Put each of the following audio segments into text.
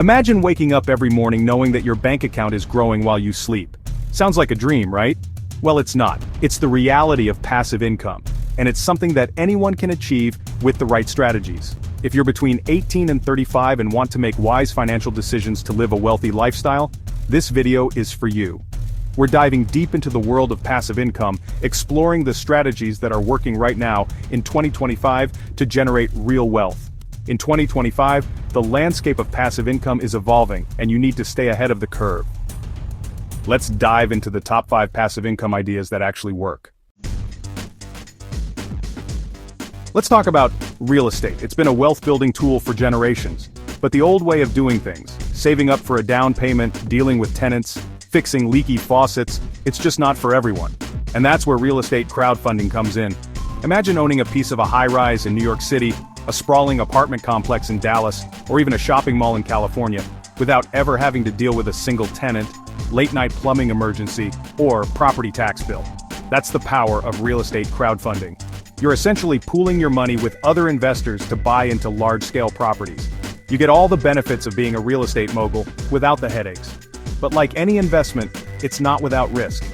Imagine waking up every morning knowing that your bank account is growing while you sleep. Sounds like a dream, right? Well, it's not. It's the reality of passive income, and it's something that anyone can achieve with the right strategies. If you're between 18 and 35 and want to make wise financial decisions to live a wealthy lifestyle, this video is for you. We're diving deep into the world of passive income, exploring the strategies that are working right now in 2025 to generate real wealth. In 2025, the landscape of passive income is evolving, and you need to stay ahead of the curve. Let's dive into the top 5 passive income ideas that actually work. Let's talk about real estate. It's been a wealth-building tool for generations. But the old way of doing things, saving up for a down payment, dealing with tenants, fixing leaky faucets, it's just not for everyone. And that's where real estate crowdfunding comes in. Imagine owning a piece of a high-rise in New York City, a sprawling apartment complex in Dallas, or even a shopping mall in California, without ever having to deal with a single tenant, late-night plumbing emergency, or property tax bill. That's the power of real estate crowdfunding. You're essentially pooling your money with other investors to buy into large-scale properties. You get all the benefits of being a real estate mogul without the headaches. But like any investment, it's not without risk.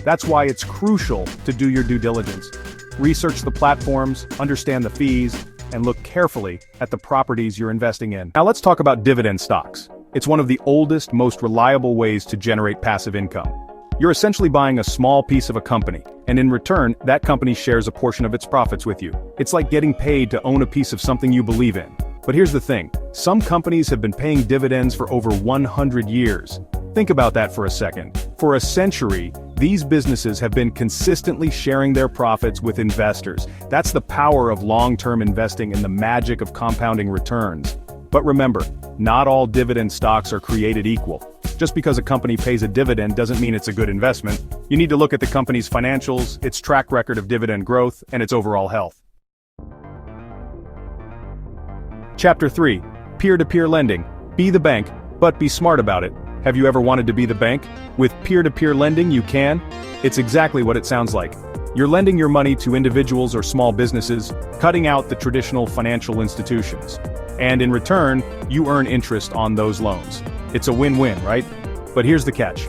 That's why it's crucial to do your due diligence. Research the platforms, understand the fees, and look carefully at the properties you're investing in. Now let's talk about dividend stocks. It's one of the oldest, most reliable ways to generate passive income. You're essentially buying a small piece of a company, and in return, that company shares a portion of its profits with you. It's like getting paid to own a piece of something you believe in. But here's the thing, some companies have been paying dividends for over 100 years. Think about that for a second. For a century, these businesses have been consistently sharing their profits with investors. That's the power of long-term investing and the magic of compounding returns. But remember, not all dividend stocks are created equal. Just because a company pays a dividend doesn't mean it's a good investment. You need to look at the company's financials, its track record of dividend growth, and its overall health. Chapter 3. Peer-to-peer lending. Be the bank, but be smart about it. Have you ever wanted to be the bank? With peer-to-peer lending, you can. It's exactly what it sounds like. You're lending your money to individuals or small businesses, cutting out the traditional financial institutions. And in return, you earn interest on those loans. It's a win-win, right? But here's the catch.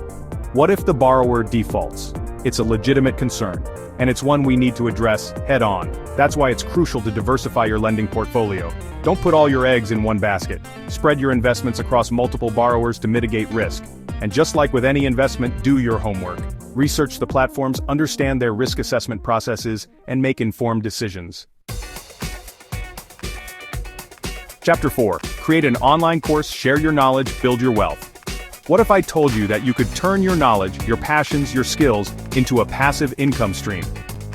What if the borrower defaults? It's a legitimate concern, and it's one we need to address head-on. That's why it's crucial to diversify your lending portfolio. Don't put all your eggs in one basket. Spread your investments across multiple borrowers to mitigate risk. And just like with any investment, do your homework. Research the platforms, understand their risk assessment processes, and make informed decisions. Chapter 4. Create an online course, share your knowledge, build your wealth. What if I told you that you could turn your knowledge, your passions, your skills, into a passive income stream?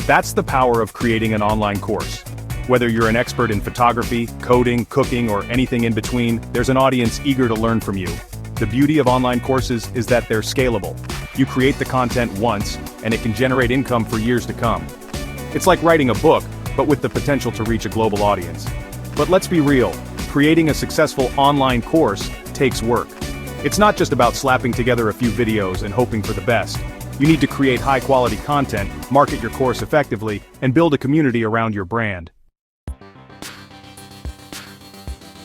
That's the power of creating an online course. Whether you're an expert in photography, coding, cooking, or anything in between, there's an audience eager to learn from you. The beauty of online courses is that they're scalable. You create the content once, and it can generate income for years to come. It's like writing a book, but with the potential to reach a global audience. But let's be real, creating a successful online course takes work. It's not just about slapping together a few videos and hoping for the best. You need to create high-quality content, market your course effectively, and build a community around your brand.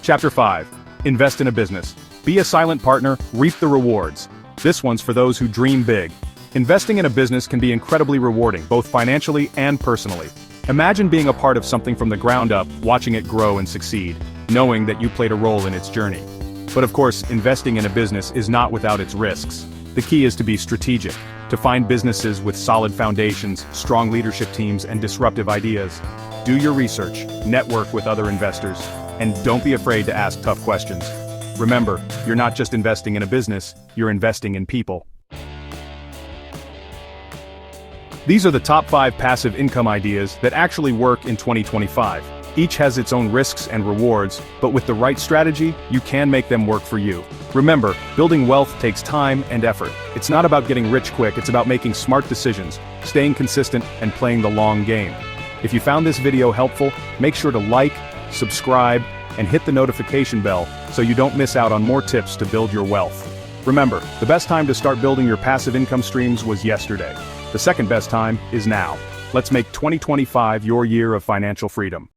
Chapter 5. Invest in a business. Be a silent partner, reap the rewards. This one's for those who dream big. Investing in a business can be incredibly rewarding, both financially and personally. Imagine being a part of something from the ground up, watching it grow and succeed, knowing that you played a role in its journey. But of course, investing in a business is not without its risks. The key is to be strategic, to find businesses with solid foundations, strong leadership teams, and disruptive ideas. Do your research, network with other investors, and don't be afraid to ask tough questions. Remember, you're not just investing in a business, you're investing in people. These are the top 5 passive income ideas that actually work in 2025. Each has its own risks and rewards, but with the right strategy, you can make them work for you. Remember, building wealth takes time and effort. It's not about getting rich quick, it's about making smart decisions, staying consistent, and playing the long game. If you found this video helpful, make sure to like, subscribe, and hit the notification bell so you don't miss out on more tips to build your wealth. Remember, the best time to start building your passive income streams was yesterday. The second best time is now. Let's make 2025 your year of financial freedom.